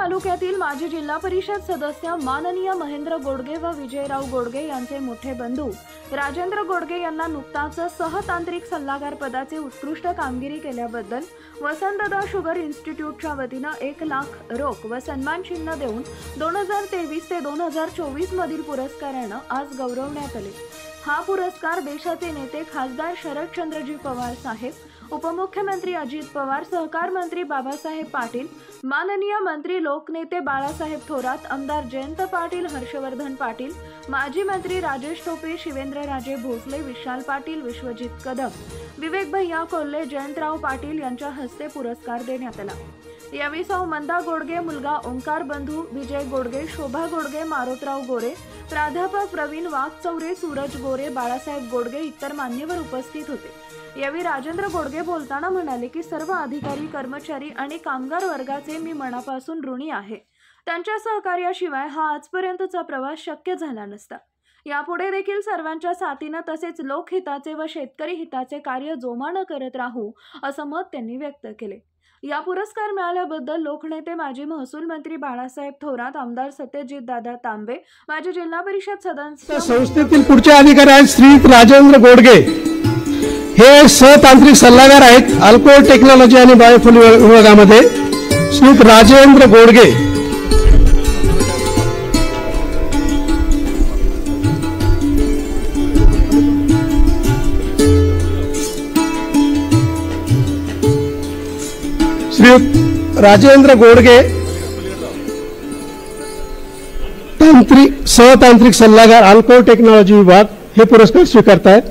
तालुक्यातील माजी जिल्हा परिषद सदस्य माननीय महेंद्र गोडगे व विजयराव गोडगे यांचे मोठे बंधू राजेंद्र गोडगे यांना नुकताच सहतांत्रिक सल्लागार पदाचे उत्कृष्ट कामगिरी केल्याबद्दल वसंतदादा शुगर इन्स्टिट्यूटच्या वतीनं 1 लाख रोख व सन्मान चिन्ह देऊन 2023 ते 2024 मधील पुरस्कारानं आज गौरवण्यात आले। हा पुरस्कार देशाचे नेते खासदार शरदचंद्रजी पवार साहेब, उपमुख्यमंत्री अजित पवार, सहकार मंत्री बाबासाहेब पाटील, माननीय मंत्री लोकनेते बाळासाहेब थोरात, आमदार जयंत पाटील, हर्षवर्धन पाटील, माजी मंत्री राजेश टोपे, शिवेंद्रराजे भोसले, विशाल पाटील, विश्वजित कदम, विवेक भैया कोल्हे, जयंतराव पाटील यांच्या हस्ते पुरस्कार देण्यात आला। यावेळी सौ मंदा गोडगे, मुलगा ओंकार बंधू, विजय गोडगे, शोभा गोडगे, मारोतराव गोरे, प्राध्यापक प्रवीण वाघचौरे, सूरज गोरे, बाळासाहेब गोडगे इतर मान्यवर उपस्थित होते। यावेळी राजेंद्र गोडगे बोलताना म्हणाले की सर्व अधिकारी, कर्मचारी आणि कामगार वर्गाचे मी मनापासून ऋणी आहे। त्यांच्या सहकार्याशिवाय हा आजपर्यंतचा प्रवास शक्य झाला नसता। यापुढे देखील सर्वांच्या साथीने तसेच लोकहिताचे व शेतकरी हिताचे कार्य जोमाने करत राहू असं मत त्यांनी व्यक्त केले। या पुरस्कार मिळाल्याबद्दल लोकनेते माजी महसूल मंत्री बाळासाहेब थोरात, आमदार सत्यजित दादा तांबे, माजी जिल्हा परिषद सदस्य संस्थेतील पुढचे अधिकारी आहेत श्री राजेंद्र गोडगे, हे सहतांत्रिक सल्लागार आहेत अल्कोहोल टेक्नॉलॉजी आणि बायोफ्युल विभागामध्ये। श्री राजेंद्र गोडगे राजेंद्र गोडगे सहतांत्रिक सल्लागार अल्कोहोल टेक्नॉलॉजी विभाग हे पुरस्कार स्वीकारतायत।